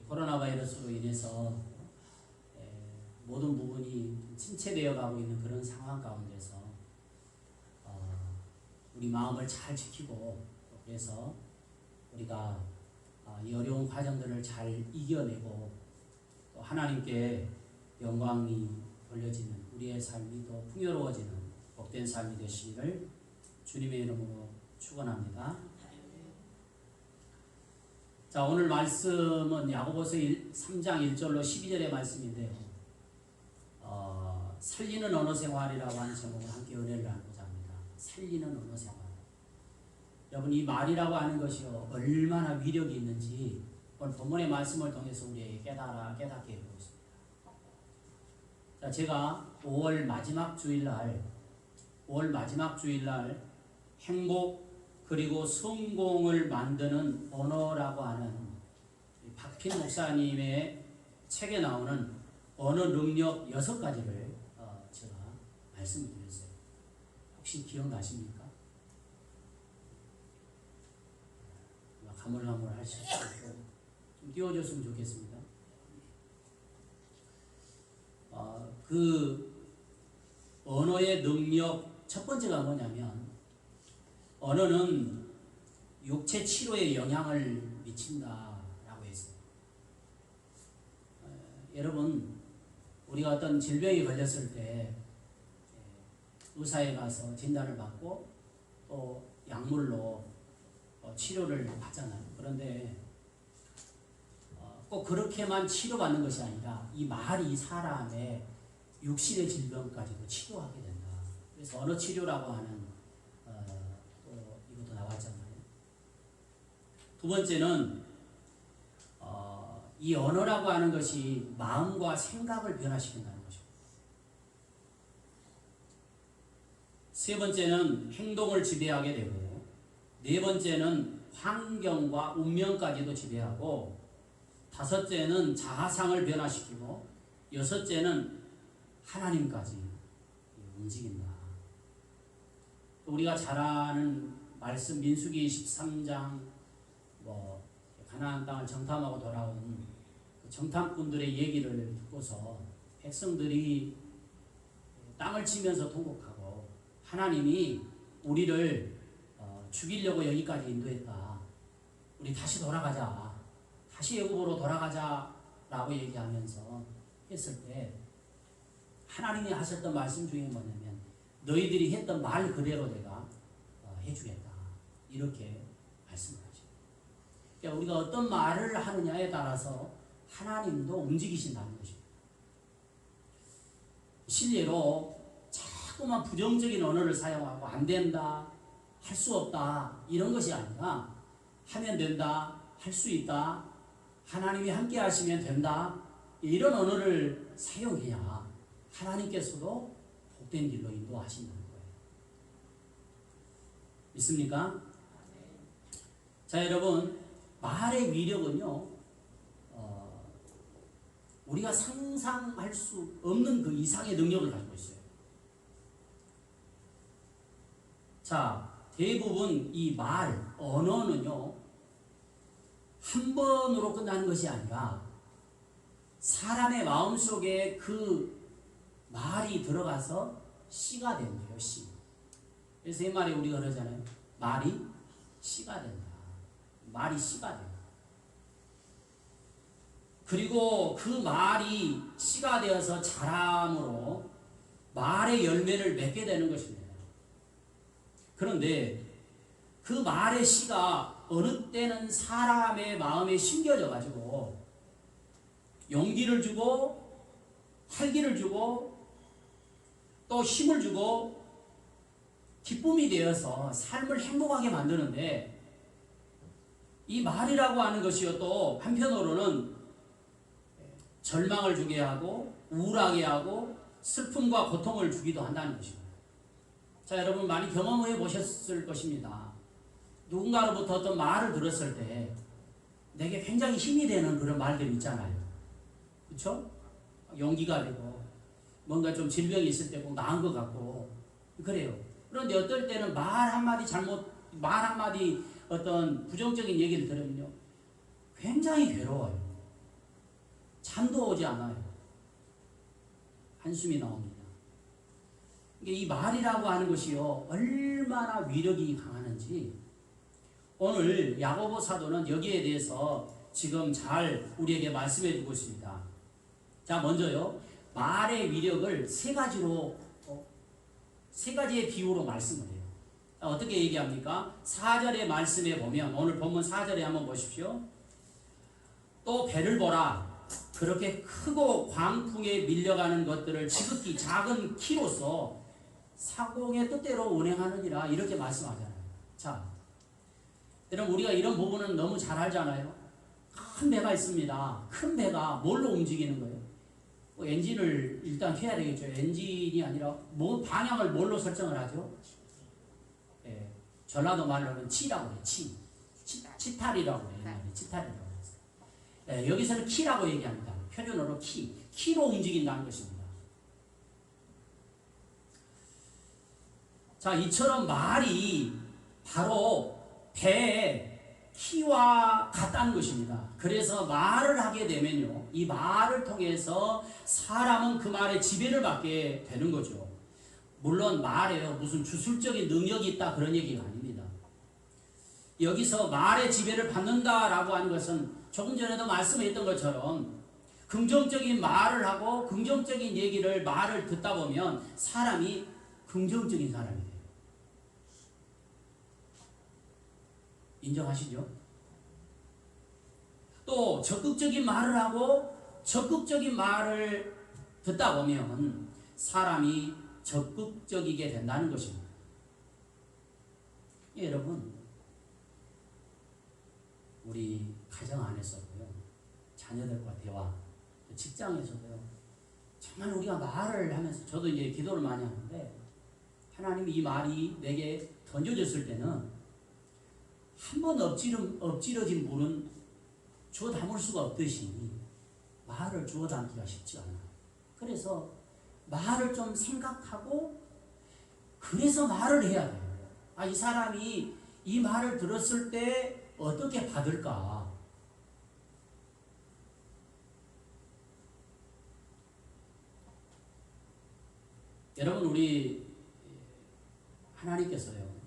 코로나 바이러스로 인해서 모든 부분이 침체되어 가고 있는 그런 상황 가운데서 우리 마음을 잘 지키고 그래서 우리가 이 어려운 과정들을 잘 이겨내고 또 하나님께 영광이 돌려지는 우리의 삶이 더 풍요로워지는 복된 삶이 되시기를 주님의 이름으로 축원합니다. 자, 오늘 말씀은 야고보서 3장 1절로 12절의 말씀인데요. 살리는 언어 생활이라고 하는 제목으로 함께 은혜를 나누고자 합니다. 살리는 언어 생활. 여러분, 이 말이라고 하는 것이 얼마나 위력이 있는지 오늘 본문의 말씀을 통해서 우리에게 깨닫게 해보고 있습니다. 자, 제가 5월 마지막 주일날 행복 그리고 성공을 만드는 언어라고 하는 박필 목사님의 책에 나오는 언어 능력 6가지를 제가 말씀을 드렸어요. 혹시 기억나십니까? 가물가물 하실 수 있고 좀 띄워줬으면 좋겠습니다. 그 언어의 능력 첫 번째가 뭐냐면 언어는 육체 치료에 영향을 미친다라고 했어요. 여러분, 우리가 어떤 질병에 걸렸을 때 의사에 가서 진단을 받고 또 약물로 치료를 받잖아요. 그런데 꼭 그렇게만 치료받는 것이 아니라 이 말이 사람의 육신의 질병까지도 치료하게 된다. 그래서 언어 치료라고 하는 또 이것도 나왔잖아요. 두 번째는 이 언어라고 하는 것이 마음과 생각을 변화시킨다는 것입니다. 세 번째는 행동을 지배하게 되고, 네 번째는 환경과 운명까지도 지배하고, 다섯째는 자아상을 변화시키고, 여섯째는 하나님까지 움직인다. 우리가 잘 아는 말씀 민수기 13장 가나안 땅을 정탐하고 돌아온 그 정탐꾼들의 얘기를 듣고서 백성들이 땅을 치면서 통곡하고 하나님이 우리를 죽이려고 여기까지 인도했다. 우리 다시 돌아가자. 다시 애굽으로 돌아가자라고 얘기하면서 했을 때 하나님이 하셨던 말씀 중에 뭐냐면 너희들이 했던 말 그대로 내가 해주겠다. 이렇게 말씀을 하죠. 그러니까 우리가 어떤 말을 하느냐에 따라서 하나님도 움직이신다는 것입니다. 실례로 자꾸만 부정적인 언어를 사용하고 안 된다, 할 수 없다 이런 것이 아니라 하면 된다, 할 수 있다, 하나님이 함께 하시면 된다 이런 언어를 사용해야 하나님께서도 복된 길로 인도하신다는 거예요. 믿습니까? 자, 여러분, 말의 위력은요, 우리가 상상할 수 없는 그 이상의 능력을 가지고 있어요. 자, 대부분 이 말, 언어는요, 한 번으로 끝나는 것이 아니라 사람의 마음속에 그 말이 들어가서 씨가 된대요, 씨. 그래서 이 말에 우리가 그러잖아요. 말이 씨가 된다. 말이 씨가 된다. 그리고 그 말이 씨가 되어서 자람으로 말의 열매를 맺게 되는 것입니다. 그런데 그 말의 씨가 어느 때는 사람의 마음에 심겨져 가지고 용기를 주고 활기를 주고 또 힘을 주고 기쁨이 되어서 삶을 행복하게 만드는데 이 말이라고 하는 것이요 또 한편으로는 절망을 주게 하고 우울하게 하고 슬픔과 고통을 주기도 한다는 것입니다. 자, 여러분 많이 경험해 보셨을 것입니다. 누군가로부터 어떤 말을 들었을 때 내게 굉장히 힘이 되는 그런 말들이 있잖아요. 그렇죠? 용기가 되고 뭔가 좀 질병이 있을 때 꼭 나은 것 같고 그래요. 그런데 어떨 때는 말 한마디 어떤 부정적인 얘기를 들으면요 굉장히 괴로워요. 잠도 오지 않아요. 한숨이 나옵니다. 이 말이라고 하는 것이요, 얼마나 위력이 강하는지 오늘 야고보 사도는 여기에 대해서 지금 잘 우리에게 말씀해 주고 있습니다. 자, 먼저요, 말의 위력을 세 가지의 비유로 말씀을 해요. 어떻게 얘기합니까? 4절의 말씀에 보면, 오늘 본문 4절에 한번 보십시오. 또 배를 보라. 그렇게 크고 광풍에 밀려가는 것들을 지극히 작은 키로서 사공의 뜻대로 운행하느니라, 이렇게 말씀하잖아요. 자, 여러분, 우리가 이런 부분은 너무 잘 알잖아요. 큰 배가 있습니다. 큰 배가 뭘로 움직이는 거예요? 엔진을 일단 해야 되겠죠. 엔진이 아니라 방향을 뭘로 설정을 하죠? 예, 전라도 말로는 치라고 해요. 치탈이라고 해요. 치탈이라고 해요. 예, 여기서는 키라고 얘기합니다. 표준어로 키로 움직인다는 것입니다. 자, 이처럼 말이 바로 배의 키와 같다는 것입니다. 그래서 말을 하게 되면요, 이 말을 통해서 사람은 그 말에 지배를 받게 되는 거죠. 물론 말에요, 무슨 주술적인 능력이 있다 그런 얘기가 아닙니다. 여기서 말의 지배를 받는다라고 하는 것은 조금 전에도 말씀했던 것처럼 긍정적인 말을 하고 긍정적인 말을 듣다 보면 사람이 긍정적인 사람이 돼요. 인정하시죠? 또 적극적인 말을 하고 적극적인 말을 듣다 보면 사람이 적극적이게 된다는 것입니다. 예, 여러분, 우리 가정 안에서도요, 자녀들과 대화, 직장에서도요, 정말 우리가 말을 하면서, 저도 이제 기도를 많이 하는데, 하나님이 이 말이 내게 던져졌을 때는 한번 엎질러진 물은 주워 담을 수가 없듯이 말을 주워 담기가 쉽지 않아요. 그래서 말을 좀 생각하고, 그래서 말을 해야 돼요. 이 사람이 이 말을 들었을 때 어떻게 받을까? 여러분, 우리 하나님께서요,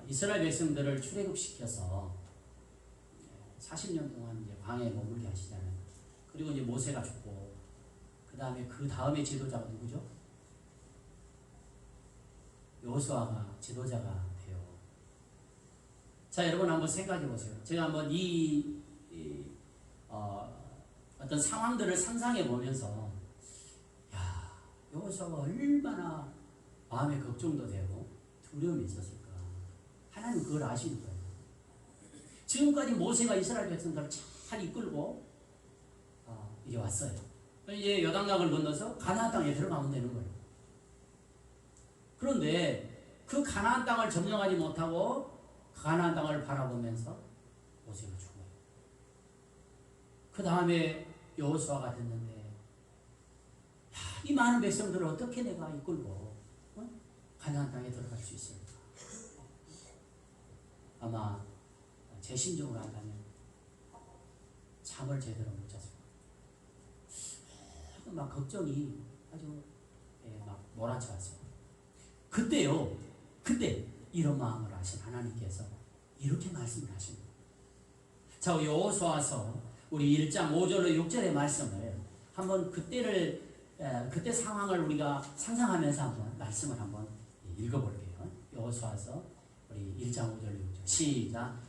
이스라엘 백성들을 출애굽시켜서 40년 동안 이제 광야에 머물게 하시잖아요. 그리고 이제 모세가 죽고, 그 다음에 지도자가 누구죠? 여호수아가 지도자가 돼요. 자, 여러분 한번 생각해 보세요. 제가 한번 어떤 상황들을 상상해 보면서, 여호수아가 얼마나 마음에 걱정도 되고 두려움이 있었을까. 하나님 그걸 아시는 거예요. 지금까지 모세가 이스라엘 백성들을 잘 이끌고 이제 왔어요. 이제 요단강을 건너서 가나안 땅에 들어가면 되는 거예요. 그런데 그 가나안 땅을 점령하지 못하고 가나안 땅을 바라보면서 모세가 죽어요. 그 다음에 여호수아가 됐는데, 이 많은 백성들을 어떻게 내가 이끌고 가나안 땅에 들어갈 수 있을까? 아마 제 심정으로 한다면 잠을 제대로 못 잤을 거예요. 막 걱정이 아주 막 몰아쳐왔어요. 그때 이런 마음을 하신 하나님께서 이렇게 말씀을 하십니다. 자, 여호수아서 우리 1장 5절로 6절의 말씀을 한번 그때 상황을 우리가 상상하면서 한번 말씀을 한번 읽어볼게요. 여호수아서 우리 1장 5절 6절 시작.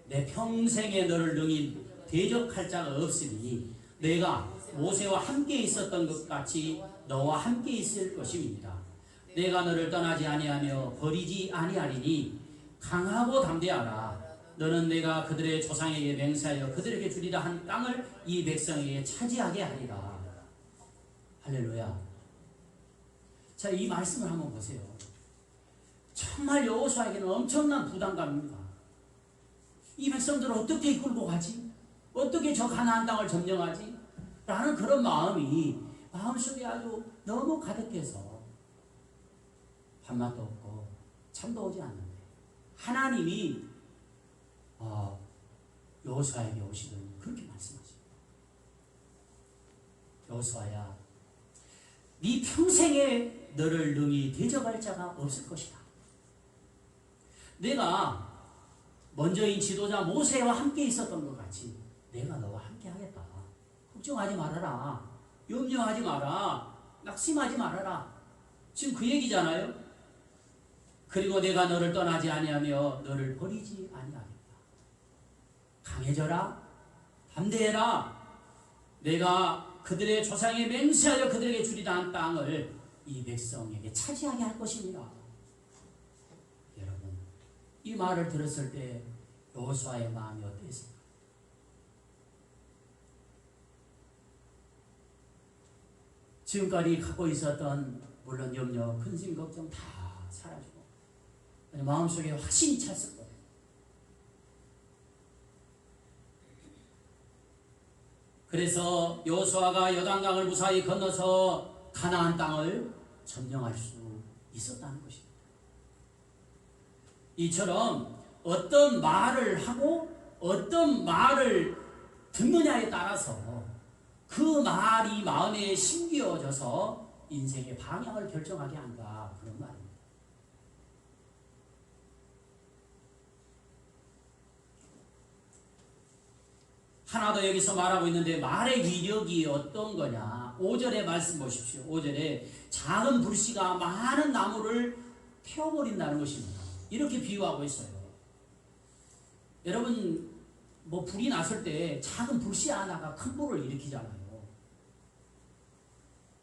내 평생에 너를 능히 대적할 자가 없으니 내가 모세와 함께 있었던 것 같이 너와 함께 있을 것입니다. 내가 너를 떠나지 아니하며 버리지 아니하리니 강하고 담대하라. 너는 내가 그들의 조상에게 맹세하여 그들에게 주리라 한 땅을 이 백성에게 차지하게 하리라. 할렐루야. 자, 이 말씀을 한번 보세요. 정말 여호수아에게는 엄청난 부담감입니다. 이 백성들을 어떻게 이끌고 가지? 어떻게 저 가나안 땅을 점령하지? 라는 그런 마음이 마음속에 아주 너무 가득해서 밥맛도 없고 잠도 오지 않는데 하나님이 여호수아에게 오시더니 그렇게 말씀하십니다. 여호수아야, 네 평생에 너를 능히 대적할 자가 없을 것이다. 내가 먼저인 지도자 모세와 함께 있었던 것 같이 내가 너와 함께 하겠다. 걱정하지 말아라. 염려하지 마라. 낙심하지 말아라. 지금 그 얘기잖아요. 그리고 내가 너를 떠나지 아니하며 너를 버리지 아니하겠다. 강해져라. 담대해라. 내가 그들의 조상에 맹세하여 그들에게 주리라 한 땅을 이 백성에게 차지하게 할 것입니다. 여러분, 이 말을 들었을 때 여호수아의 마음이 어땠습니까? 지금까지 갖고 있었던 물론 염려, 근심, 걱정 다 사라지고 마음속에 확신이 찼을 거예요. 그래서 여호수아가 요단강을 무사히 건너서 가나안 땅을 점령할 수 있었다는 것입니다. 이처럼 어떤 말을 하고 어떤 말을 듣느냐에 따라서 그 말이 마음에 심기어져서 인생의 방향을 결정하게 한다, 그런 말입니다. 하나 더 여기서 말하고 있는데 말의 위력이 어떤 거냐. 5절의 말씀 보십시오. 5절에 작은 불씨가 많은 나무를 태워버린다는 것입니다. 이렇게 비유하고 있어요. 여러분, 뭐 불이 났을 때 작은 불씨 하나가 큰 불을 일으키잖아요.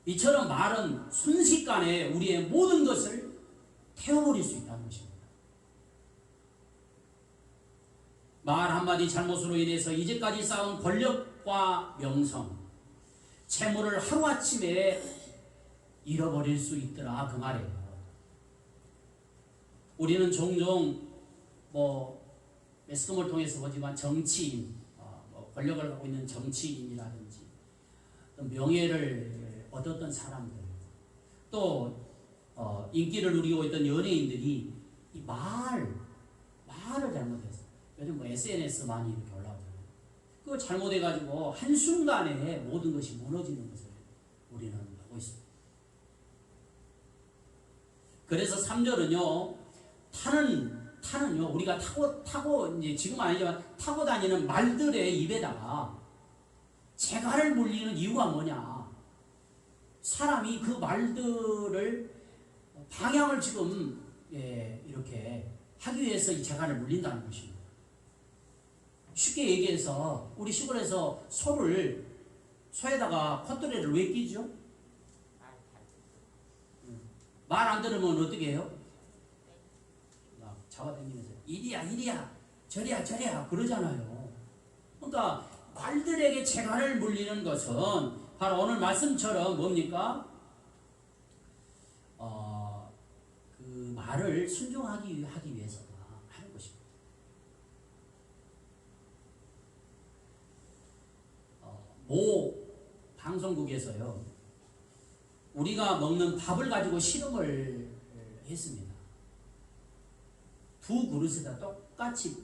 이처럼 말은 순식간에 우리의 모든 것을 태워버릴 수 있다는 것입니다. 말 한마디 잘못으로 인해서 이제까지 쌓은 권력과 명성, 재물을 하루아침에 잃어버릴 수 있더라, 그 말이에요. 우리는 종종 매스컴을 통해서 보지만 정치인, 권력을 갖고 있는 정치인이라든지 명예를 얻었던 사람들, 또 인기를 누리고 있던 연예인들이 이 말을 잘못해서, 요즘 SNS 많이 이렇게 올라오잖아요. 그거 잘못해가지고 한순간에 모든 것이 무너지는 것을 우리는 보고 있습니다. 그래서 3절은요, 타는요, 우리가 타고, 이제 지금 아니지만 타고 다니는 말들의 입에다가 재갈을 물리는 이유가 뭐냐. 사람이 그 말들을 방향을 지금 이렇게 하기 위해서 이 재갈을 물린다는 것입니다. 쉽게 얘기해서 우리 시골에서 소에다가 콧도레를 왜 끼죠? 말 안 들으면 어떻게 해요? 막 잡아당기면서 이리야 저리야 그러잖아요. 그러니까 말들에게 재갈을 물리는 것은 바로 오늘 말씀처럼 뭡니까? 그 말을 순종하기 위해서다 하는 것입니다. 모 방송국에서요, 우리가 먹는 밥을 가지고 실험을 했습니다. 두 그릇에다 똑같이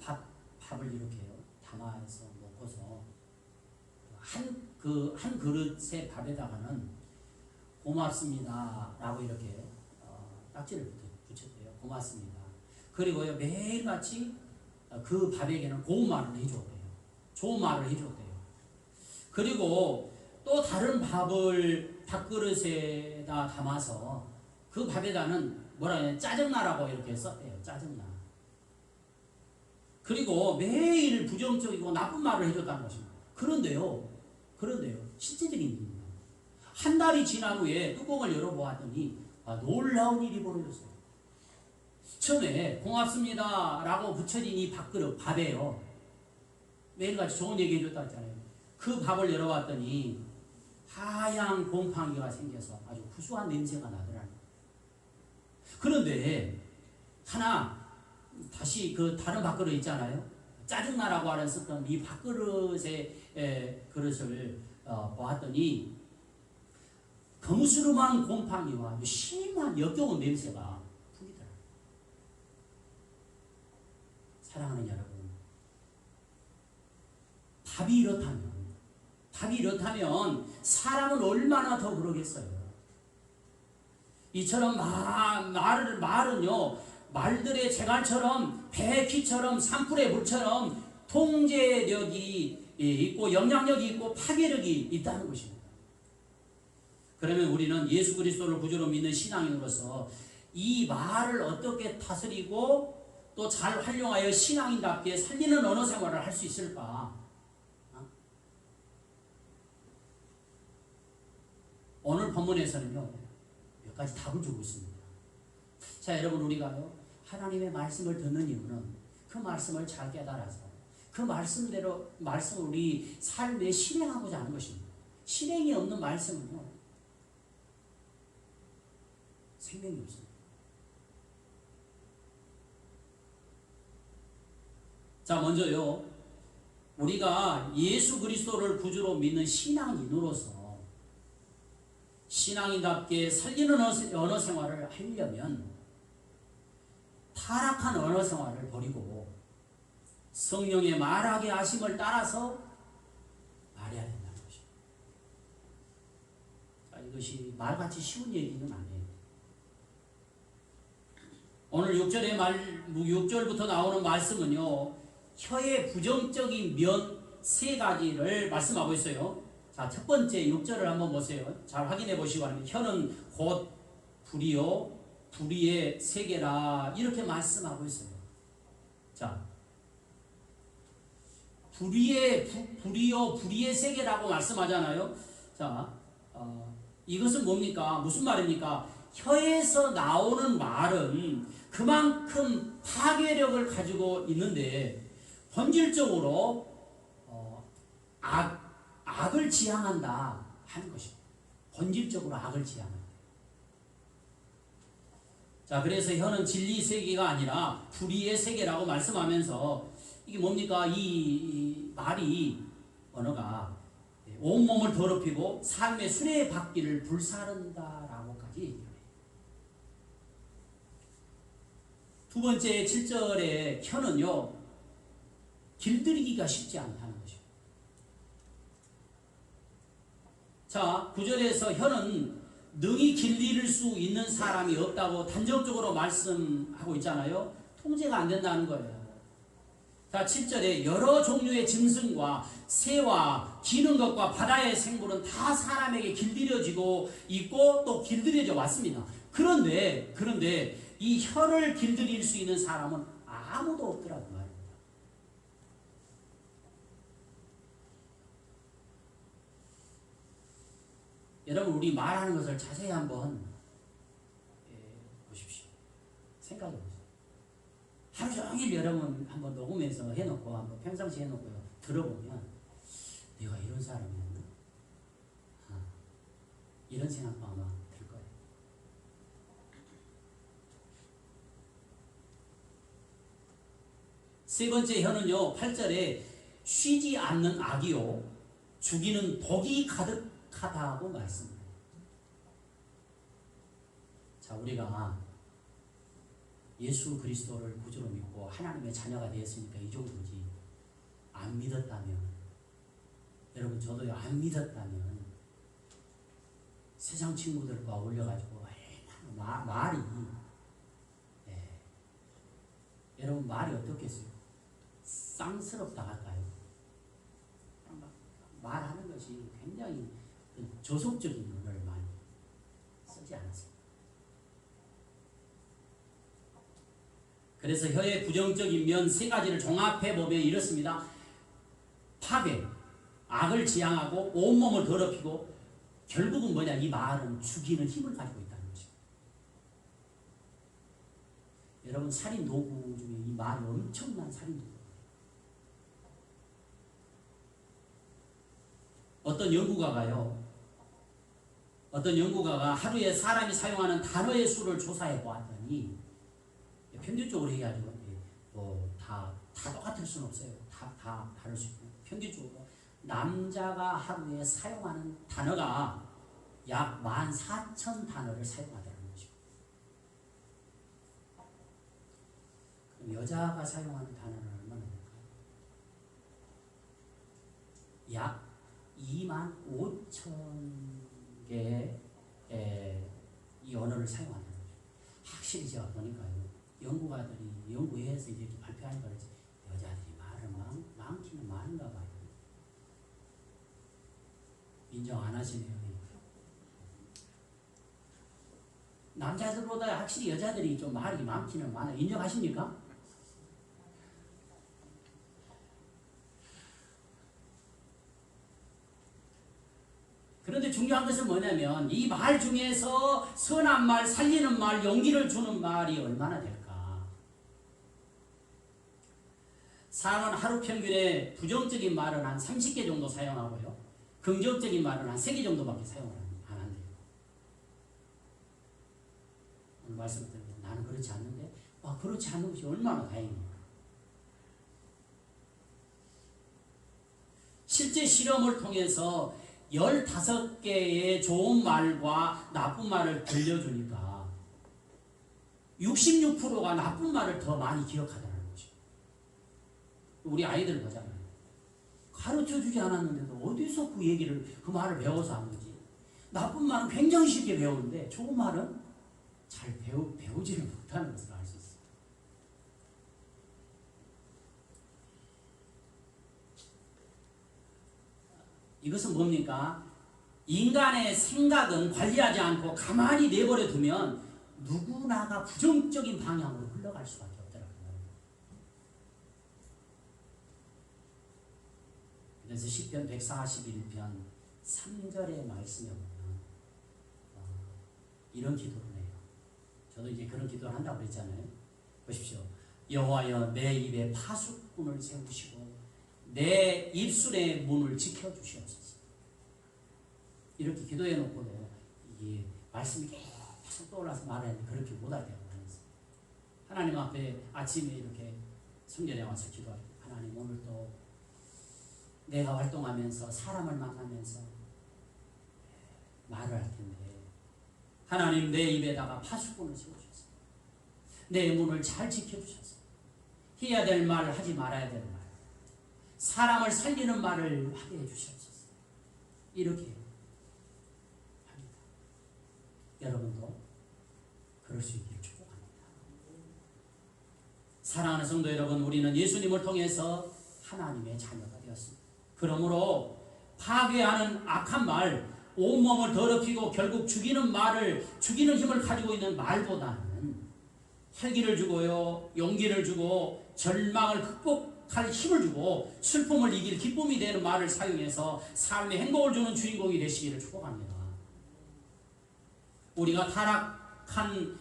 밥을 이렇게 담아서 먹고서 한 그릇의 밥에다가는 고맙습니다 라고 이렇게 딱지를 붙였대요. 고맙습니다. 그리고요, 매일같이 그 밥에게는 고운 말을 해줬대요. 좋은 말을 해줬대요. 그리고 또 다른 밥그릇에다 담아서 그 밥에다는 짜증나라고 이렇게 썼대요. 짜증나. 그리고 매일 부정적이고 나쁜 말을 해줬다는 것입니다. 그런데요, 실제적인 일입니다. 한 달이 지난 후에 뚜껑을 열어보았더니 놀라운 일이 벌어졌어요. 처음에 고맙습니다 라고 붙여진 이 밥에요, 매일같이 좋은 얘기 해줬다 했잖아요. 그 밥을 열어봤더니 하얀 곰팡이가 생겨서 아주 구수한 냄새가 나더라고요. 그런데 다시 그 다른 밥그릇 있잖아요. 짜증나라고 하는 썼던 이 밥그릇의 그릇을 보았더니 거무스름한 곰팡이와 심한 역겨운 냄새가 풍기더라고요. 사랑하는 여러분, 밥이 이렇다면 답이 이렇다면 사람은 얼마나 더 그러겠어요. 이처럼 말은요, 말들의 재갈처럼 배 키처럼 산불의 물처럼 통제력이 있고 영향력이 있고 파괴력이 있다는 것입니다. 그러면 우리는 예수 그리스도를 구주로 믿는 신앙인으로서 이 말을 어떻게 다스리고 또 잘 활용하여 신앙인답게 살리는 언어 생활을 할 수 있을까? 오늘 본문에서는요, 몇 가지 답을 주고 있습니다. 자, 여러분, 우리가요, 하나님의 말씀을 듣는 이유는 그 말씀을 잘 깨달아서 그 말씀대로 말씀을 우리 삶에 실행하고자 하는 것입니다. 실행이 없는 말씀은요, 생명이 없습니다. 자, 먼저요, 우리가 예수 그리스도를 구주로 믿는 신앙인으로서 신앙인답게 살리는 언어 생활을 하려면 타락한 언어 생활을 버리고 성령의 말하게 하심을 따라서 말해야 된다는 것입니다. 자, 이것이 말같이 쉬운 얘기는 아니에요. 오늘 6절부터 나오는 말씀은요, 혀의 부정적인 면 세 가지를 말씀하고 있어요. 자, 첫 번째 6절을 한번 보세요. 잘 확인해 보시기 바랍니다. 혀는 곧 불이요 불의의 세계라 이렇게 말씀하고 있어요. 자, 불이요 불의의 세계라고 말씀하잖아요. 자, 이것은 뭡니까? 무슨 말입니까? 혀에서 나오는 말은 그만큼 파괴력을 가지고 있는데 본질적으로 악을 지향한다 하는 것입니다. 본질적으로 악을 지향한다. 자, 그래서 혀는 진리 세계가 아니라 불의의 세계라고 말씀하면서 이게 뭡니까? 이 말이 언어가 온몸을 더럽히고 삶의 수레바퀴를 불사른다라고까지 얘기해요. 두 번째 7절의 혀는요, 길들이기가 쉽지 않다는 것입니다. 자, 9절에서 혀는 능히 길들일 수 있는 사람이 없다고 단정적으로 말씀하고 있잖아요. 통제가 안 된다는 거예요. 자, 7절에 여러 종류의 짐승과 새와 기는 것과 바다의 생물은 다 사람에게 길들여지고 있고 또 길들여져 왔습니다. 그런데 이 혀를 길들일 수 있는 사람은 아무도 없더라고 말입니다. 여러분, 우리 말하는 것을 자세히 한번 보십시오. 생각해 보세요. 하루 종일 여러분 한번 녹음해서 해놓고 한번 평상시에 해놓고요 들어보면 내가 이런 사람이었나? 이런 생각도 아마 들 거예요. 세 번째 혀는요, 8절에 쉬지 않는 악이요 죽이는 독이 가득하다고 말씀합니다. 자, 우리가 예수 그리스도를 구주로 믿고 하나님의 자녀가 되었으니까 이 정도지, 안 믿었다면, 여러분 저도요, 안 믿었다면 세상 친구들과 어울려가지고 말이 여러분 말이 어떻겠어요? 쌍스럽다 할까요? 말하는 것이 굉장히 저속적인 언어를 많이 쓰지 않았습니다. 그래서 혀의 부정적인 면 세 가지를 종합해 보면 이렇습니다. 파괴, 악을 지향하고 온몸을 더럽히고 결국은 뭐냐, 이 말은 죽이는 힘을 가지고 있다는 것입니다. 여러분, 살인 도구 중에 이 말이 엄청난 살인 도구. 어떤 연구가가 하루에 사람이 사용하는 단어의 수를 조사해 보았더니, 평균적으로 얘기하죠. 다 똑같을 수는 없어요. 다 다를 수 있고, 평균적으로 남자가 하루에 사용하는 단어가 약 14,000단어를 사용하더라는 것입니다. 그럼 여자가 사용하는 단어는 얼마나 될까요? 약 2만 5천 개의 이 언어를 사용하는 거죠. 확실히 제가 보니까요. 연구가들이 연구해서 이렇게 발표하니까 그렇지 여자들이 말을 많기는 많은가 봐요. 인정 안 하시네요. 남자들보다 확실히 여자들이 좀 말이 많기는 많아요. 인정하십니까? 그런데 중요한 것은 뭐냐면 이 말 중에서 선한 말, 살리는 말, 용기를 주는 말이 얼마나 될까? 사람은 하루 평균에 부정적인 말은 한 30개 정도 사용하고요. 긍정적인 말은 한 3개 정도밖에 사용을 안 한대요. 오늘 말씀드리면 나는 그렇지 않는데 그렇지 않는 것이 얼마나 다행입니까? 실제 실험을 통해서 15개의 좋은 말과 나쁜 말을 들려주니까 66%가 나쁜 말을 더 많이 기억하더라는 거죠. 우리 아이들 보잖아요. 가르쳐주지 않았는데도 어디서 그 말을 배워서 한 거지. 나쁜 말은 굉장히 쉽게 배우는데 좋은 말은 잘 배우지를 못하는 것을 알 수 있어요. 이것은 뭡니까? 인간의 생각은 관리하지 않고 가만히 내버려 두면 누구나가 부정적인 방향으로 흘러갈 수밖에 없더라고요. 그래서 시편 141편 3절의 말씀에 보면 이런 기도를 해요. 저도 이제 그런 기도를 한다고 그랬잖아요. 보십시오. 여호와여 내 입에 파수꾼을 세우시고 내 입술의 문을 지켜주시옵소서. 이렇게 기도해 놓고도 이게 말씀이 계속 떠올라서 말하는데 그렇게 못할 때가 많았어요. 하나님 앞에 아침에 이렇게 성전에 와서 기도할 때 하나님 오늘도 내가 활동하면서 사람을 만나면서 말을 할 텐데 하나님 내 입에다가 파수꾼을 세우셔서 내 문을 잘 지켜주셔서 해야 될 말을 하지 말아야 될 말, 사람을 살리는 말을 하게 해주시옵소서. 이렇게 합니다. 여러분도 그럴 수 있기를 축복합니다. 사랑하는 성도 여러분, 우리는 예수님을 통해서 하나님의 자녀가 되었습니다. 그러므로 파괴하는 악한 말, 온몸을 더럽히고 결국 죽이는 말을, 죽이는 힘을 가지고 있는 말보다는 활기를 주고요, 용기를 주고 절망을 극복할 힘을 주고 슬픔을 이길 기쁨이 되는 말을 사용해서 삶의 행복을 주는 주인공이 되시기를 축복합니다. 우리가 타락하게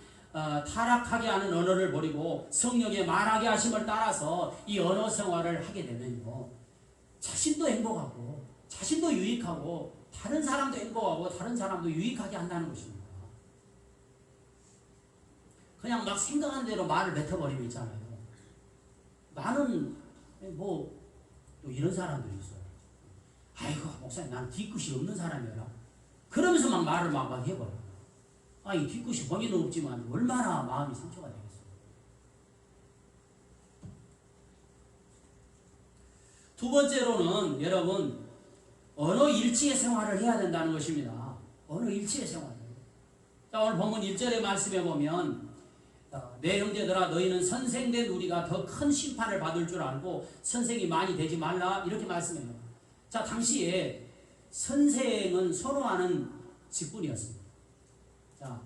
하는 언어를 버리고 성령의 말하게 하심을 따라서 이 언어 생활을 하게 되면요, 자신도 행복하고 자신도 유익하고 다른 사람도 행복하고 다른 사람도 유익하게 한다는 것입니다. 그냥 막 생각한 대로 말을 뱉어버리고 있잖아요. 나는 뭐 또 이런 사람들이 있어요. 아이고 목사님 나는 뒤끝이 없는 사람이라 그러면서 막 말을 막 해버려요. 아니 뒤끝이 범인은 없지만 얼마나 마음이 상처가 되겠어요. 두 번째로는 여러분 언어 일치의 생활을 해야 된다는 것입니다. 언어 일치의 생활. 자, 오늘 본문 1절의 말씀에 보면 내 형제들아 너희는 선생된 우리가 더 큰 심판을 받을 줄 알고 선생이 많이 되지 말라 이렇게 말씀해요. 자, 당시에 선생은 선호하는 직분이었습니다. 자,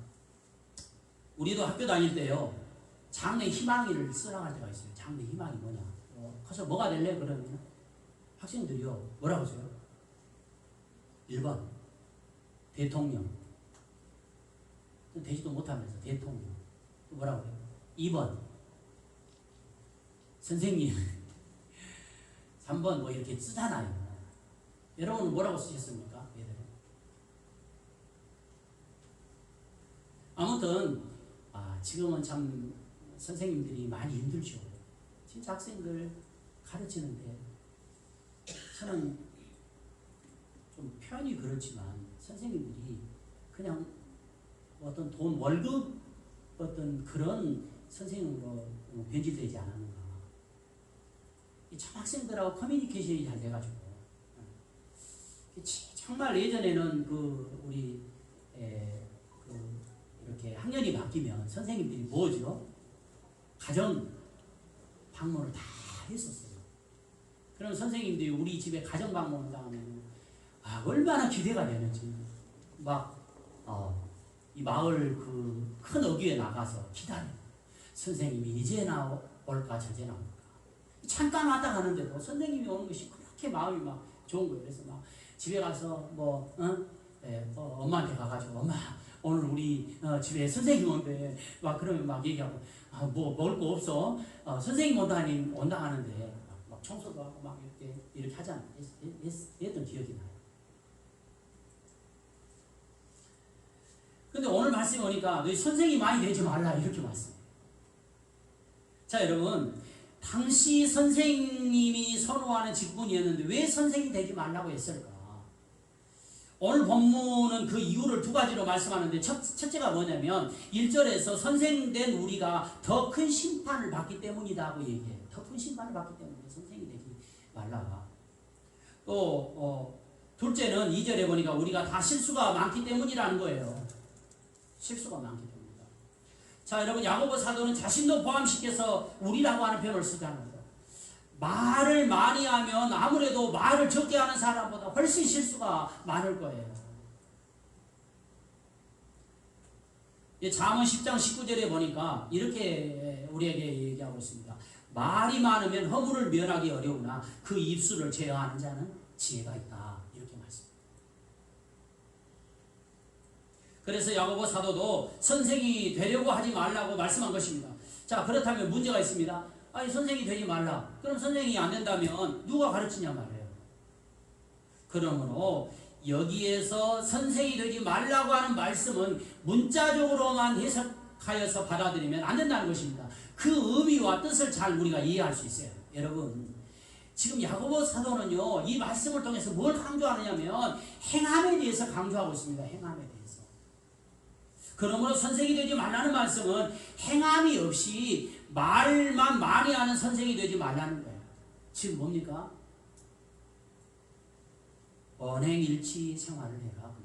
우리도 학교 다닐 때요 장래 희망을 쓰라할 때가 있어요. 장래 희망이 뭐냐? 커서 뭐가 될래? 그러면 학생들이요 뭐라고 하세요? 1번 대통령, 되지도 못하면서 대통령. 또 뭐라고 해요? 2번 선생님, 3번 뭐 이렇게 쓰잖아요. 여러분은 뭐라고 쓰셨습니까? 아무튼 지금은 참 선생님들이 많이 힘들죠. 진짜 학생들 가르치는데 저는 좀 표현이 그렇지만 선생님들이 그냥 어떤 돈 월급 어떤 그런 선생님으로 변질되지 않았는가. 참 학생들하고 커뮤니케이션이 잘 돼가지고 정말 예전에는 우리 이렇게 학년이 바뀌면 선생님들이 뭐죠? 가정 방문을 다 했었어요. 그럼 선생님들이 우리 집에 가정 방문을 하면 얼마나 기대가 되는지 이 마을 큰 어귀에 나가서 기다려. 선생님이 이제 나올까 저제 나올까. 잠깐 왔다 가는데도 선생님이 오는 것이 그렇게 마음이 막 좋은 거예요. 그래서 막 집에 가서 엄마한테 가가지고 엄마 오늘 우리 집에 선생님 온대. 막 그러면 막 얘기하고 뭐 먹을 거 없어. 선생님 온다 하는데 막 청소도 하고 막 이렇게 하잖아. 했던 기억이 나요. 근데 오늘 말씀에 오니까 너희 선생이 많이 되지 말라 이렇게 말씀해요. 자 여러분, 당시 선생님이 선호하는 직분이었는데 왜 선생이 되지 말라고 했을까? 오늘 본문은 그 이유를 두 가지로 말씀하는데 첫째가 뭐냐면 1절에서 선생 된 우리가 더 큰 심판을 받기 때문이다 고 얘기해요. 더 큰 심판을 받기 때문에 선생이 되지 말라. 또 둘째는 2절에 보니까 우리가 다 실수가 많기 때문이라는 거예요. 실수가 많기 때문이다. 자 여러분, 야고보 사도는 자신도 포함시켜서 우리라고 하는 표현을 쓰잖아요. 말을 많이 하면 아무래도 말을 적게 하는 사람보다 훨씬 실수가 많을 거예요. 잠언 10장 19절에 보니까 이렇게 우리에게 얘기하고 있습니다. 말이 많으면 허물을 면하기 어려우나 그 입술을 제어하는 자는 지혜가 있다. 이렇게 말씀합니다. 그래서 야고보 사도도 선생이 되려고 하지 말라고 말씀한 것입니다. 자 그렇다면 문제가 있습니다. 선생이 되지 말라. 그럼 선생이 안 된다면 누가 가르치냐 말이에요. 그러므로 여기에서 선생이 되지 말라고 하는 말씀은 문자적으로만 해석하여서 받아들이면 안 된다는 것입니다. 그 의미와 뜻을 잘 우리가 이해할 수 있어요. 여러분, 지금 야고보 사도는요, 이 말씀을 통해서 뭘 강조하느냐면 행함에 대해서 강조하고 있습니다. 행함에 대해서. 그러므로 선생이 되지 말라는 말씀은 행함이 없이 말만 많이 하는 선생이 되지 말라는 거예요. 지금 뭡니까? 언행일치 생활을 해라 그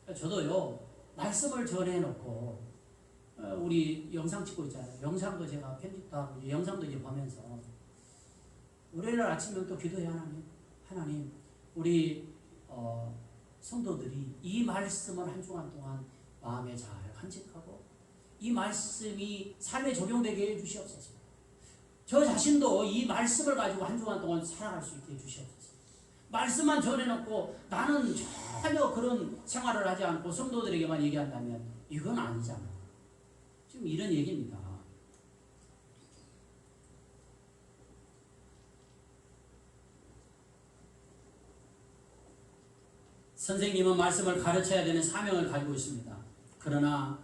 말이에요. 저도요 말씀을 전해놓고 우리 영상 찍고 있잖아요. 영상도 제가 편집도 하고 영상도 이제 보면서 월요일 아침에 또 기도해. 하나님 우리 성도들이 이 말씀을 한 주간 동안 마음에 잘 간직하고 이 말씀이 삶에 적용되게 해주시옵소서. 저 자신도 이 말씀을 가지고 한 주간 동안 살아갈 수 있게 해주시옵소서. 말씀만 전해놓고 나는 전혀 그런 생활을 하지 않고 성도들에게만 얘기한다면 이건 아니잖아. 지금 이런 얘기입니다. 선생님은 말씀을 가르쳐야 되는 사명을 가지고 있습니다. 그러나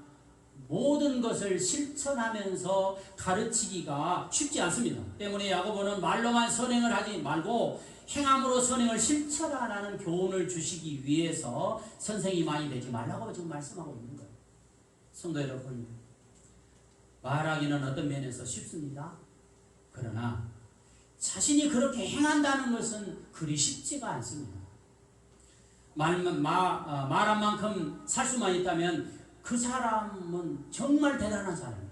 모든 것을 실천하면서 가르치기가 쉽지 않습니다. 때문에 야고보는 말로만 선행을 하지 말고 행함으로 선행을 실천하라는 교훈을 주시기 위해서 선생이 많이 되지 말라고 지금 말씀하고 있는 거예요. 성도 여러분, 말하기는 어떤 면에서 쉽습니다. 그러나 자신이 그렇게 행한다는 것은 그리 쉽지가 않습니다. 말한 만큼 살 수만 있다면 그 사람은 정말 대단한 사람이에요.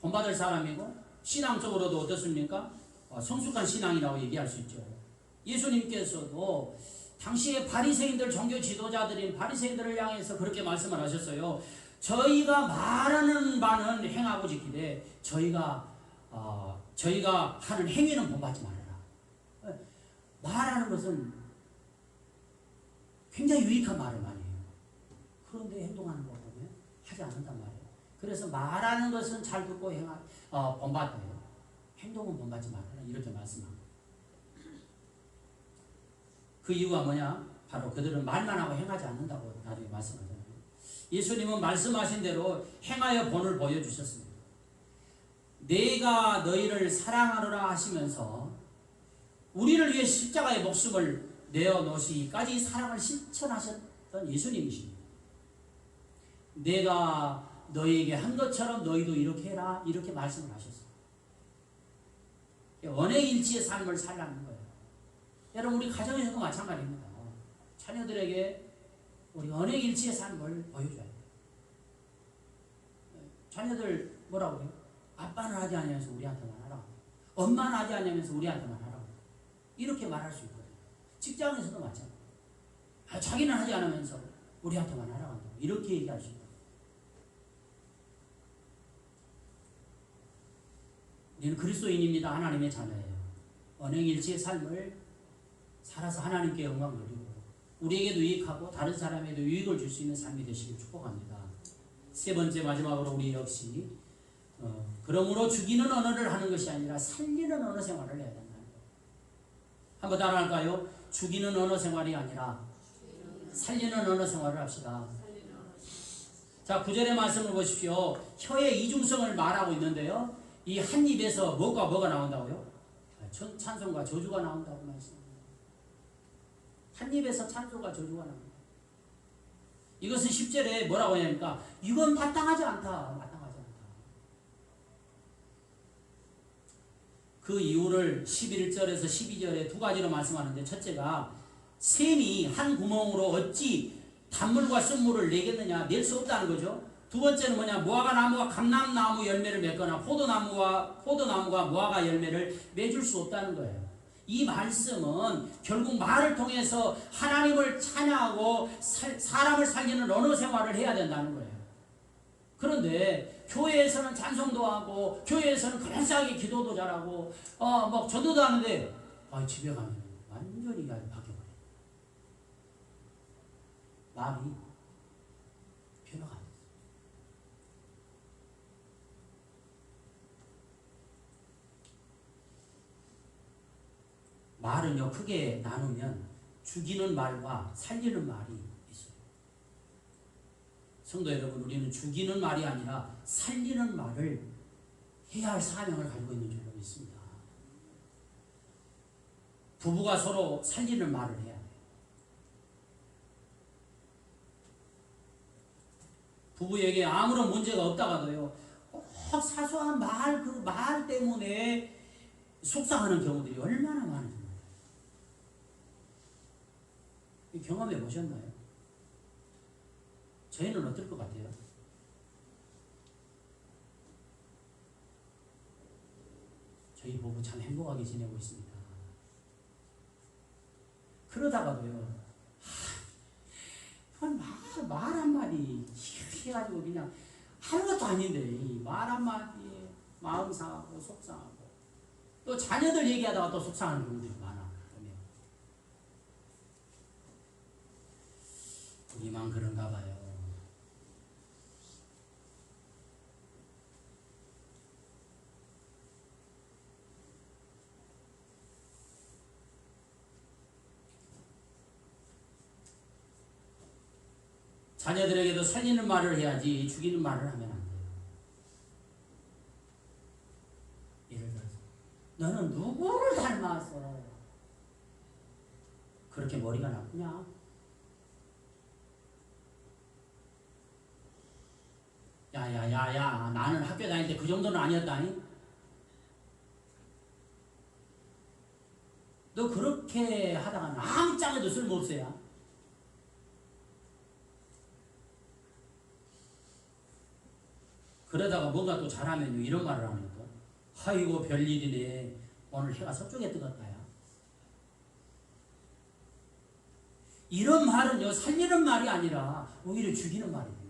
본받을 사람이고 신앙적으로도 어떻습니까? 성숙한 신앙이라고 얘기할 수 있죠. 예수님께서도 당시에 바리새인들, 종교 지도자들인 바리새인들을 향해서 그렇게 말씀을 하셨어요. 저희가 말하는 바는 행하고 지키되 저희가 하는 행위는 본받지 말아라. 말하는 것은 굉장히 유익한 말을 많이 해요. 그런데 행동하는 거 보면 하지 않는단 말이에요. 그래서 말하는 것은 잘 듣고 본받아요. 행동은 본받지 말아라. 이렇게 말씀합니다. 그 이유가 뭐냐? 바로 그들은 말만 하고 행하지 않는다고 나중에 말씀하잖아요. 예수님은 말씀하신 대로 행하여 본을 보여주셨습니다. 내가 너희를 사랑하노라 하시면서 우리를 위해 십자가의 목숨을 내어놓으시기까지 사랑을 실천하셨던 예수님이십니다. 내가 너희에게 한 것처럼 너희도 이렇게 해라 이렇게 말씀을 하셨어요. 언행일치의 삶을 살라는 거예요. 여러분 우리 가정에서도 마찬가지입니다. 자녀들에게 우리 언행일치의 삶을 보여줘야 돼요. 자녀들 뭐라고 해요? 아빠는 하지 않으면서 우리한테만 하라고. 엄마는 하지 않으면서 우리한테만 하라고. 이렇게 말할 수 있거든요. 직장에서도 마찬가지예요. 자기는 하지 않으면서 우리한테만 하라고 한다고. 이렇게 얘기할 수 있거든요. 우리는 그리스도인입니다. 하나님의 자녀예요. 언행일치의 삶을 살아서 하나님께 영광 돌리고 우리에게도 유익하고 다른 사람에게도 유익을 줄 수 있는 삶이 되시길 축복합니다. 세 번째 마지막으로 우리 역시 그러므로 죽이는 언어를 하는 것이 아니라 살리는 언어 생활을 해야 된다는 거예요. 한번 따라할까요? 죽이는 언어 생활이 아니라 살리는 언어 생활을 합시다. 자, 9절의 말씀을 보십시오. 혀의 이중성을 말하고 있는데요. 이 한 입에서 뭐가 나온다고요? 찬송과 저주가 나온다고 말씀합니다. 한 입에서 찬송과 저주가 나옵니다. 이것은 10절에 뭐라고 하냐니까 이건 마땅하지 않다. 마땅하지 않다. 그 이유를 11절에서 12절에 두 가지로 말씀하는데 첫째가 샘이 한 구멍으로 어찌 단물과 쓴물을 내겠느냐 낼 수 없다는 거죠. 두 번째는 뭐냐 무화과 나무가 감람나무 열매를 맺거나 포도나무가 무화과 열매를 맺을 수 없다는 거예요. 이 말씀은 결국 말을 통해서 하나님을 찬양하고 사람을 살리는 언어 생활을 해야 된다는 거예요. 그런데 교회에서는 찬송도 하고 교회에서는 그럴싸하게 기도도 잘하고 막 전도도 하는데 집에 가면 완전히 바뀌어버려요. 말이 변화가 안 됐어요. 말은요 크게 나누면 죽이는 말과 살리는 말이 있어요. 성도 여러분, 우리는 죽이는 말이 아니라 살리는 말을 해야 할 사명을 가지고 있는 줄로 믿습니다. 부부가 서로 살리는 말을 해야 돼요. 부부에게 아무런 문제가 없다가도요 꼭 사소한 그 말 때문에 속상하는 경우들이 얼마나 많은지 경험해 보셨나요? 저희는 어떨 것 같아요? 저희 부부 참 행복하게 지내고 있습니다. 그러다가도요 말 한마디 해가지고 그냥 아무것도 아닌데 이 말 한마디에 마음 상하고 속상하고 또 자녀들 얘기하다가 또 속상한 경우들이 많아. 우리만 그런가 봐요. 자녀들에게도 살리는 말을 해야지 죽이는 말을 하면 안 돼요. 예를 들어서 너는 누구를 닮았어? 그렇게 머리가 나쁘냐? 야야야야 나는 학교 다닐 때 그 정도는 아니었다니? 너 그렇게 하다가 아무 짝에도 쓸모없어야. 그러다가 뭔가 또 잘하면 이런 말을 하면 또 아이고 별일이네 오늘 해가 서쪽에 뜨겁다야. 이런 말은요 살리는 말이 아니라 오히려 죽이는 말이에요.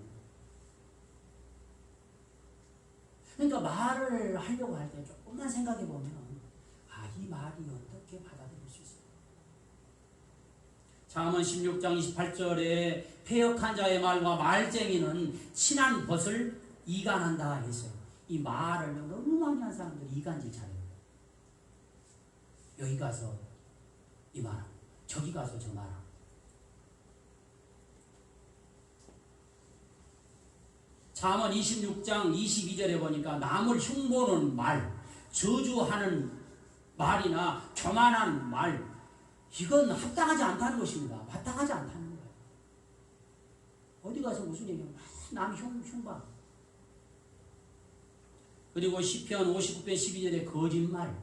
그러니까 말을 하려고 할 때 조금만 생각해 보면 이 말이 어떻게 받아들일 수 있을까? 잠언 16장 28절에 패역한 자의 말과 말쟁이는 친한 벗을 이간한다 했어요. 이 말을 너무 많이 한 사람들이 이간질 잘해요. 여기 가서 이 말하고 저기 가서 저 말하고. 잠언 26장 22절에 보니까 남을 흉보는 말, 저주하는 말이나 교만한 말, 이건 합당하지 않다는 것입니다. 마땅하지 않다는 거예요. 어디 가서 무슨 얘기하면 남 흉봐. 그리고 시편 59편 12절에 거짓말,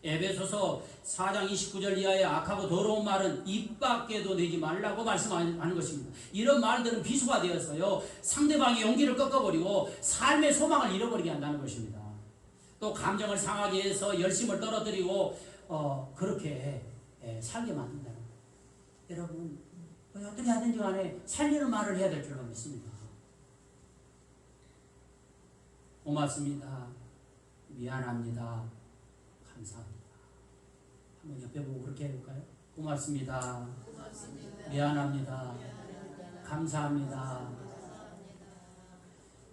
에베소서 4장 29절 이하의 악하고 더러운 말은 입 밖에도 내지 말라고 말씀하는 것입니다. 이런 말들은 비수가 되었어요. 상대방의 용기를 꺾어버리고 삶의 소망을 잃어버리게 한다는 것입니다. 또 감정을 상하게 해서 열심을 떨어뜨리고 그렇게 살게 만든다는 거예요. 여러분 어떻게 하든지 간에 살리는 말을 해야 될 줄로 믿습니다. 고맙습니다. 미안합니다. 감사합니다. 한번 옆에 보고 그렇게 해볼까요? 고맙습니다. 미안합니다. 감사합니다.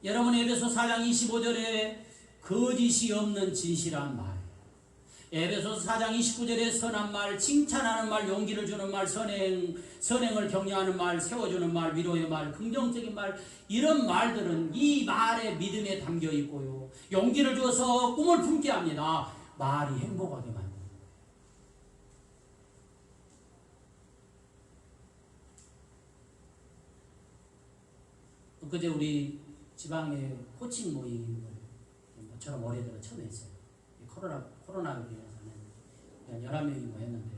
여러분 에베소 4장 25절에 거짓이 없는 진실한 말, 에베소서 4장 29절에 선한 말, 칭찬하는 말, 용기를 주는 말, 선행을 격려하는 말, 세워주는 말, 위로의 말, 긍정적인 말, 이런 말들은 이 말의 믿음에 담겨 있고요. 용기를 주어서 꿈을 품게 합니다. 말이 행복하게 만듭니다. 그제 우리 지방에 코칭 모임을 저처럼 올해들어 처음 했어요. 코로나로 인해서는 11명이 모였는데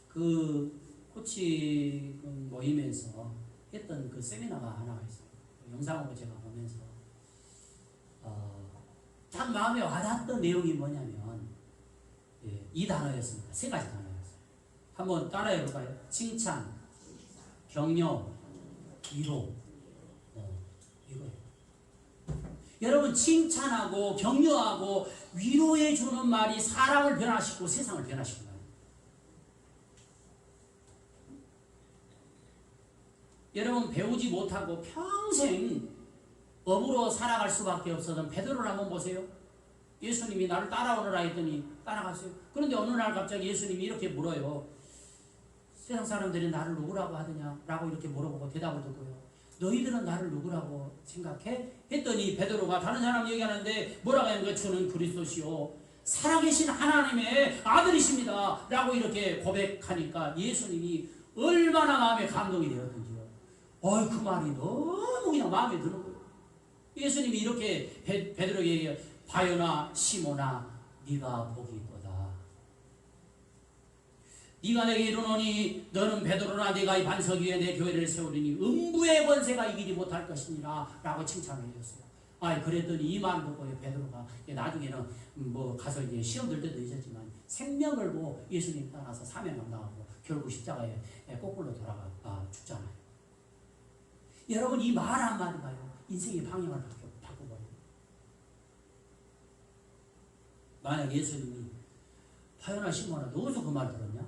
그 코칭 모임에서 했던 그 세미나가 하나가 있어요. 영상으로 제가 보면서 딱 마음에 와닿던 내용이 뭐냐면 이 단어였습니다. 세 가지 단어였어요. 한번 따라해 볼까요? 칭찬, 격려, 위로. 이거예요. 여러분 칭찬하고 격려하고 위로해 주는 말이 사람을 변화시키고 세상을 변화시킵니다. 여러분 배우지 못하고 평생 업으로 살아갈 수밖에 없었던 베드로를 한번 보세요. 예수님이 나를 따라오너라 했더니 따라갔어요. 그런데 어느 날 갑자기 예수님이 이렇게 물어요. 세상 사람들이 나를 누구라고 하느냐? 라고 이렇게 물어보고 대답을 듣고요. 너희들은 나를 누구라고 생각해? 했더니 베드로가 다른 사람 얘기하는데 뭐라고 하는 거야? 주는 그리스도시요 살아계신 하나님의 아들이십니다. 라고 이렇게 고백하니까 예수님이 얼마나 마음에 감동이 되었던지요. 그 말이 너무 그냥 마음에 드는 거예요. 예수님이 이렇게 베드로에게 바요나 시모나 네가 복이 있도다. 네가 내게 이르노니 너는 베드로나 네가 이 반석 위에 내 교회를 세우리니 음부의 권세가 이기지 못할 것이니라 라고 칭찬을 해줬어요. 그랬더니 이 말 듣고 베드로가 나중에는 뭐 가서 이제 시험 들 때도 있었지만 생명 걸고 예수님 따라서 사명을 나가고 결국 십자가에 거꾸로 돌아가 죽잖아요. 여러분 이 말 한마디가요 인생의 방향을 바꿔버려요. 만약 예수님이 바요나 시모나 너 어디서 그 말 들었냐?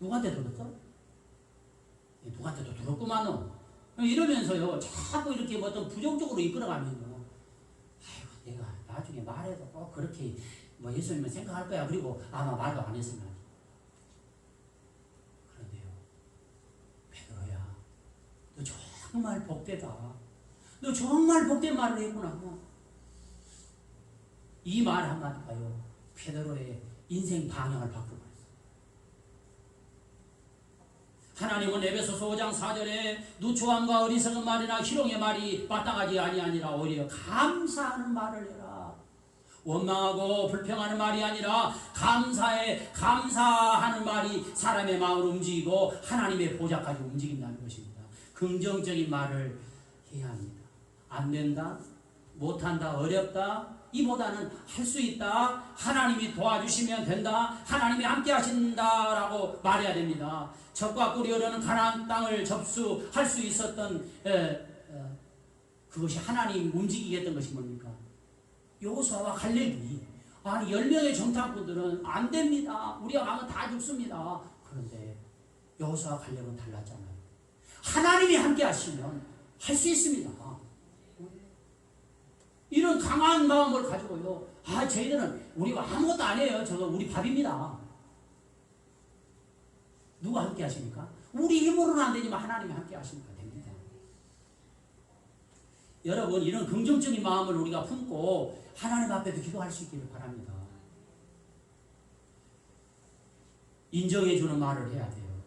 누구한테 들었어? 누구한테도 들었구만. 이러면서요 자꾸 이렇게 어떤 부정적으로 이끌어가면요 내가 나중에 말해도 꼭 그렇게 예수님은 생각할 거야. 그리고 아마 말도 안 했으면. 그런데요 베드로야 너 정말 복되다. 너 정말 복된 말을 했구나. 이 말 한마디가요 베드로의 인생 방향을 바꾸고 하나님은 에베소서 5장 4절에 누추함과 어리석은 말이나 희롱의 말이 마땅하지 아니하니라 오히려 감사하는 말을 해라. 원망하고 불평하는 말이 아니라 감사하는 말이 사람의 마음을 움직이고 하나님의 보좌까지 움직인다는 것입니다. 긍정적인 말을 해야 합니다. 안 된다, 못한다, 어렵다 이보다는 할 수 있다, 하나님이 도와주시면 된다, 하나님이 함께 하신다라고 말해야 됩니다. 적과 꿀이 흐르는 가나안 땅을 접수할 수 있었던 그것이 하나님 움직이게 했던 것이 뭡니까? 여호수아와 갈렙이 10명의 정탐꾼들은 안 됩니다. 우리가 가면 다 죽습니다. 그런데 여호수아와 갈렙은 달랐잖아요. 하나님이 함께 하시면 할 수 있습니다. 이런 강한 마음을 가지고요. 저희들은 우리가 아무것도 안 해요. 저거 우리 밥입니다. 누가 함께 하십니까? 우리 힘으로는 안 되지만 하나님이 함께 하시니까 됩니다. 여러분 이런 긍정적인 마음을 우리가 품고 하나님 앞에도 기도할 수 있기를 바랍니다. 인정해주는 말을 해야 돼요.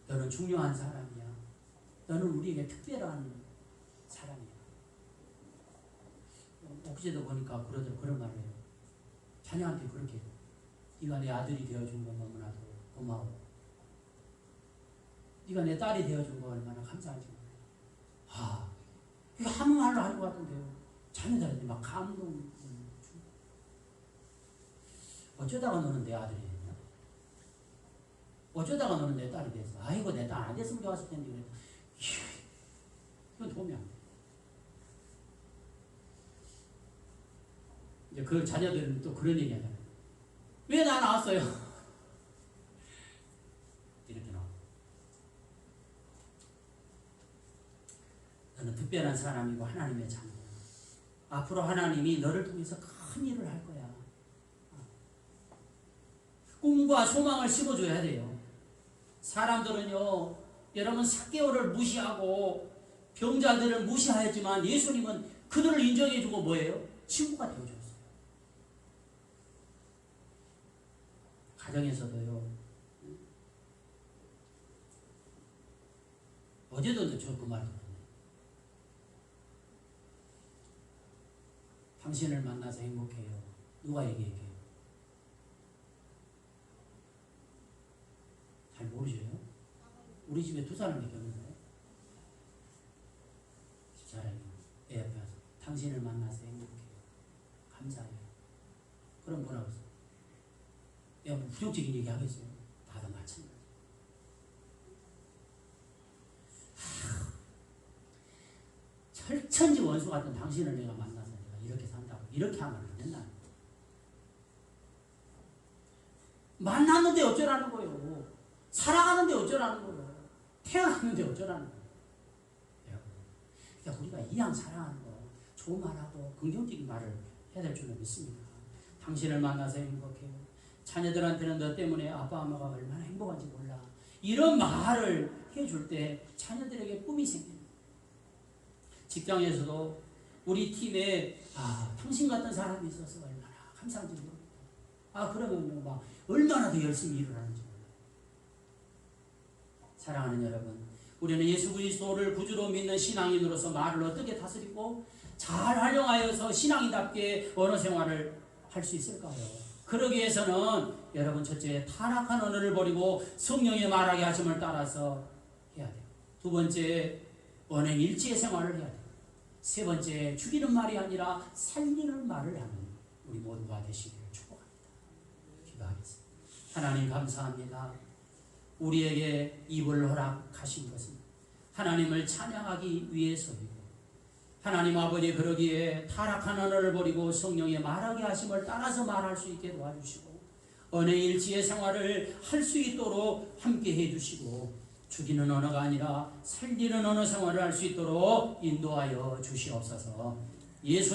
너는 중요한 사람이야. 너는 우리에게 특별한 사람이야. 엊그제도 보니까 그런 말을 해요. 자녀한테 그렇게 네가 내 아들이 되어준 건 너무나도 고마워. 네가 내 딸이 되어준 거 얼마나 감사한지 몰라. 아, 이거 아무 말로 하는 것 같은데요. 자녀들한테 막 감동. 어쩌다가 너는 내 아들이 됐냐? 어쩌다가 너는 내 딸이 됐어? 아이고 내 딸 안 됐으면 좋았을 텐데 그랬다. 이건 도움이 안 돼. 이제 그 자녀들은 또 그런 얘기 하잖아요. 왜 나 낳았어요? 이렇게 나와. 너는 특별한 사람이고 하나님의 자녀야. 앞으로 하나님이 너를 통해서 큰 일을 할 거야. 꿈과 소망을 심어줘야 돼요. 사람들은요, 여러분 삭개오를 무시하고 병자들을 무시하였지만 예수님은 그들을 인정해주고 뭐예요? 친구가 되어줬어요. 가정에서도요. 어제도 저 그 말 들었네. 당신을 만나서 행복해요. 누가 얘기해요? 잘 모르셔요? 우리 집에 2사람밖에 없는데. 집사람이 애 옆에 와서 당신을 만나서 행복해요. 감사해요. 그럼 뭐라고 했어요? 내가 뭐 부정적인 얘기 하겠어요? 나도 마찬가지. 철천지 원수 같은 당신을 내가 만나서 내가 이렇게 산다고 이렇게 하면 안 된다. 만났는데 어쩌라는 거예요? 살아가는데 어쩌라는 거예요? 태어났는데 어쩌라는 거예요? 그러니까 우리가 이왕 살아가는 거 좋은 말하고 긍정적인 말을 해야 될 줄로 믿습니다. 당신을 만나서 행복해요. 자녀들한테는 너 때문에 아빠 엄마가 얼마나 행복한지 몰라. 이런 말을 해줄 때 자녀들에게 꿈이 생겨요. 직장에서도 우리 팀에 당신 같은 사람이 있어서 얼마나 감사한지 모르겠다. 그러면 막 얼마나 더 열심히 일을 하는지 몰라요. 사랑하는 여러분, 우리는 예수 그리스도를 구주로 믿는 신앙인으로서 말을 어떻게 다스리고 잘 활용하여서 신앙인답게 언어 생활을 할 수 있을까요? 그러기 위해서는 여러분 첫째, 타락한 언어를 버리고 성령의 말하게 하심을 따라서 해야 돼요. 두 번째, 언행 일치의 생활을 해야 돼요. 세 번째, 죽이는 말이 아니라 살리는 말을 하는 우리 모두가 되시기를 축복합니다. 기도하겠습니다. 하나님 감사합니다. 우리에게 입을 허락하신 것은 하나님을 찬양하기 위해서이고, 하나님 아버지 그러기에 타락한 언어를 버리고 성령의 말하게 하심을 따라서 말할 수 있게 도와주시고, 언행일치의 생활을 할 수 있도록 함께 해주시고, 죽이는 언어가 아니라 살리는 언어 생활을 할 수 있도록 인도하여 주시옵소서. 예수